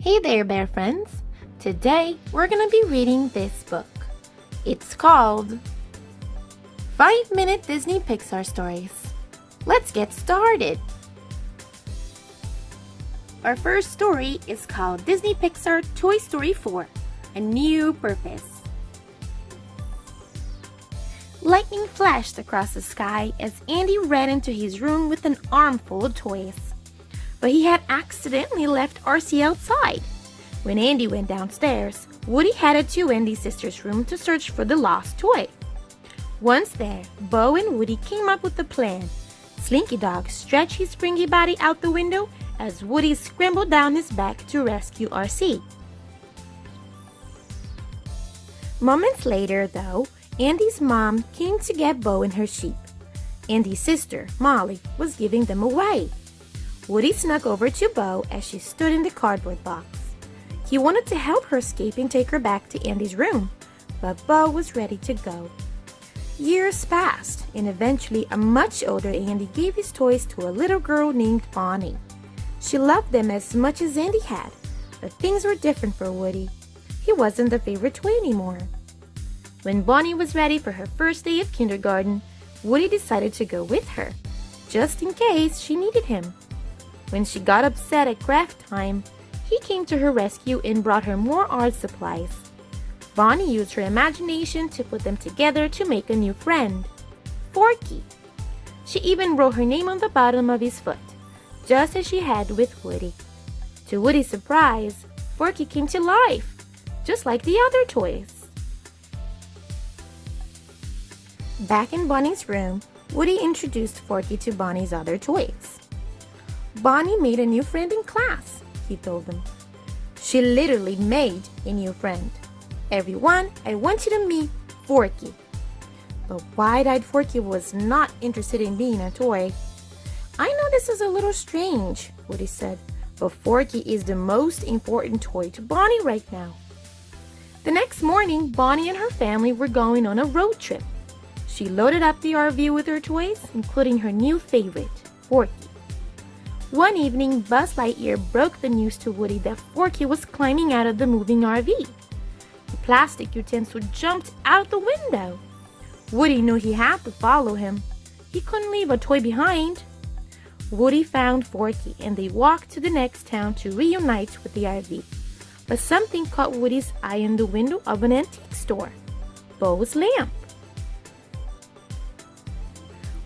Hey there, bear friends! Today we're gonna be reading this book. It's called 5-Minute Disney Pixar Stories. Let's get started! Our first story is called Disney Pixar Toy Story 4, A New Purpose. Lightning flashed across the sky as Andy ran into his room with an armful of toys. But he had accidentally left RC outside. When Andy went downstairs, Woody headed to Andy's sister's room to search for the lost toy. Once there, Bo and Woody came up with a plan. Slinky Dog stretched his springy body out the window as Woody scrambled down his back to rescue RC. Moments later, though, Andy's mom came to get Bo and her sheep. Andy's sister, Molly, was giving them away. Woody snuck over to Bo as she stood in the cardboard box. He wanted to help her escape and take her back to Andy's room, but Bo was ready to go. Years passed, and eventually a much older Andy gave his toys to a little girl named Bonnie. She loved them as much as Andy had, but things were different for Woody. He wasn't the favorite toy anymore. When Bonnie was ready for her first day of kindergarten, Woody decided to go with her, just in case she needed him. When she got upset at craft time, he came to her rescue and brought her more art supplies. Bonnie used her imagination to put them together to make a new friend, Forky. She even wrote her name on the bottom of his foot, just as she had with Woody. To Woody's surprise, Forky came to life, just like the other toys. Back in Bonnie's room, Woody introduced Forky to Bonnie's other toys. Bonnie made a new friend in class, he told them. She literally made a new friend. Everyone, I want you to meet Forky. But wide-eyed Forky was not interested in being a toy. I know this is a little strange, Woody said, but Forky is the most important toy to Bonnie right now. The next morning, Bonnie and her family were going on a road trip. She loaded up the RV with her toys, including her new favorite, Forky. One evening, Buzz Lightyear broke the news to Woody that Forky was climbing out of the moving RV. The plastic utensil jumped out the window. Woody knew he had to follow him. He couldn't leave a toy behind. Woody found Forky and they walked to the next town to reunite with the RV. But something caught Woody's eye in the window of an antique store, Bo's lamp.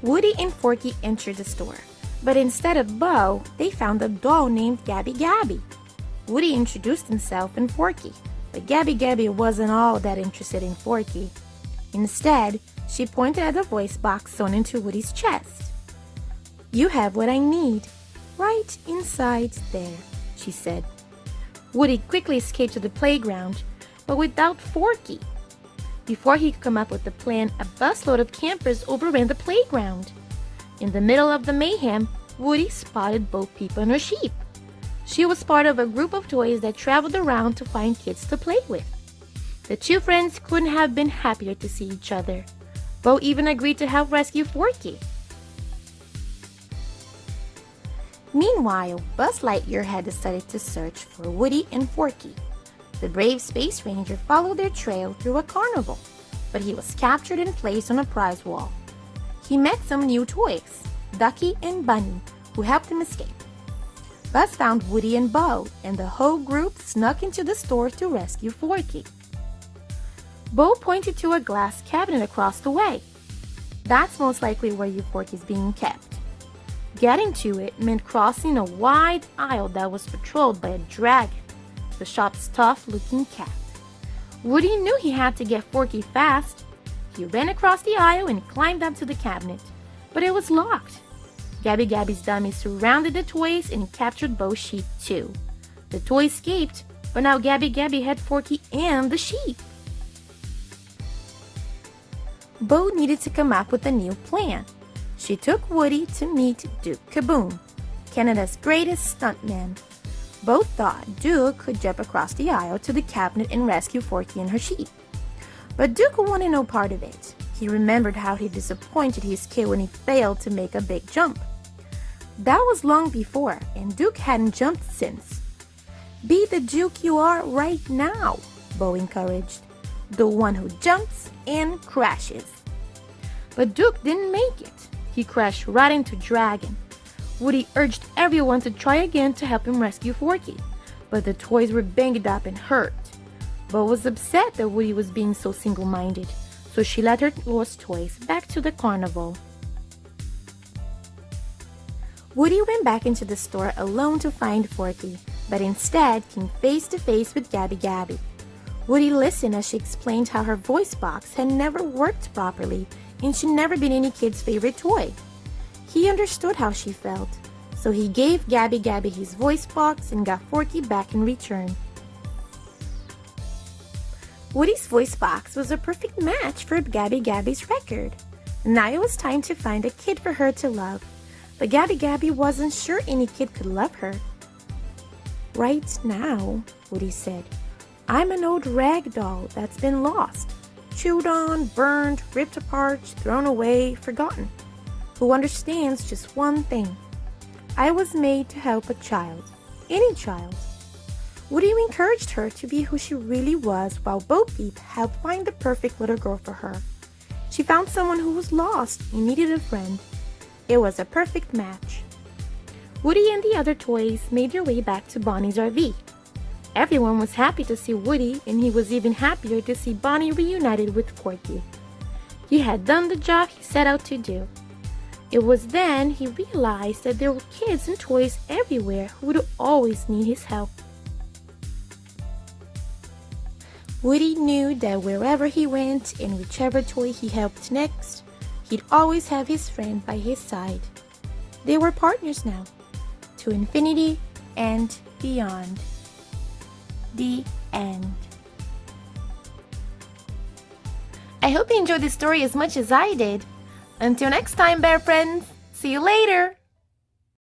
Woody and Forky entered the store. But instead of Bo, they found a doll named Gabby Gabby. Woody introduced himself and Forky, but Gabby Gabby wasn't all that interested in Forky. Instead, she pointed at the voice box sewn into Woody's chest. "You have what I need, right inside there," she said. Woody quickly escaped to the playground, but without Forky. Before he could come up with a plan, a busload of campers overran the playground. In the middle of the mayhem, Woody spotted Bo Peep and her sheep. She was part of a group of toys that traveled around to find kids to play with. The two friends couldn't have been happier to see each other. Bo even agreed to help rescue Forky. Meanwhile, Buzz Lightyear had decided to search for Woody and Forky. The brave Space Ranger followed their trail through a carnival, but he was captured and placed on a prize wall. He met some new toys, Ducky and Bunny, who helped him escape. Buzz found Woody and Bo, and the whole group snuck into the store to rescue Forky. Bo pointed to a glass cabinet across the way. That's most likely where your Forky is being kept. Getting to it meant crossing a wide aisle that was patrolled by a dragon, the shop's tough-looking cat. Woody knew he had to get Forky fast. He ran across the aisle and climbed up to the cabinet, but it was locked. Gabby Gabby's dummies surrounded the toys and captured Bo's sheep too. The toy escaped, but now Gabby Gabby had Forky and the sheep. Bo needed to come up with a new plan. She took Woody to meet Duke Kaboom, Canada's greatest stuntman. Both thought Duke could jump across the aisle to the cabinet and rescue Forky and her sheep. But Duke wanted no part of it. He remembered how he disappointed his kid when he failed to make a big jump. That was long before, and Duke hadn't jumped since. "Be the Duke you are right now," Bo encouraged. "The one who jumps and crashes." But Duke didn't make it. He crashed right into Dragon. Woody urged everyone to try again to help him rescue Forky, but the toys were banged up and hurt. Bo was upset that Woody was being so single-minded, so she led her lost toys back to the carnival. Woody went back into the store alone to find Forky, but instead came face to face with Gabby Gabby. Woody listened as she explained how her voice box had never worked properly and she'd never been any kid's favorite toy. He understood how she felt, so he gave Gabby Gabby his voice box and got Forky back in return. Woody's voice box was a perfect match for Gabby Gabby's record. Now it was time to find a kid for her to love, but Gabby Gabby wasn't sure any kid could love her. "Right now," Woody said, "I'm an old rag doll that's been lost, chewed on, burned, ripped apart, thrown away, forgotten, who understands just one thing. I was made to help a child, any child." Woody encouraged her to be who she really was, while Bo Peep helped find the perfect little girl for her. She found someone who was lost and needed a friend. It was a perfect match. Woody and the other toys made their way back to Bonnie's RV. Everyone was happy to see Woody, and he was even happier to see Bonnie reunited with Forky. He had done the job he set out to do. It was then he realized that there were kids and toys everywhere who would always need his help. Woody knew that wherever he went and whichever toy he helped next, he'd always have his friend by his side. They were partners now, to infinity and beyond. The end. I hope you enjoyed this story as much as I did. Until next time, bear friends. See you later.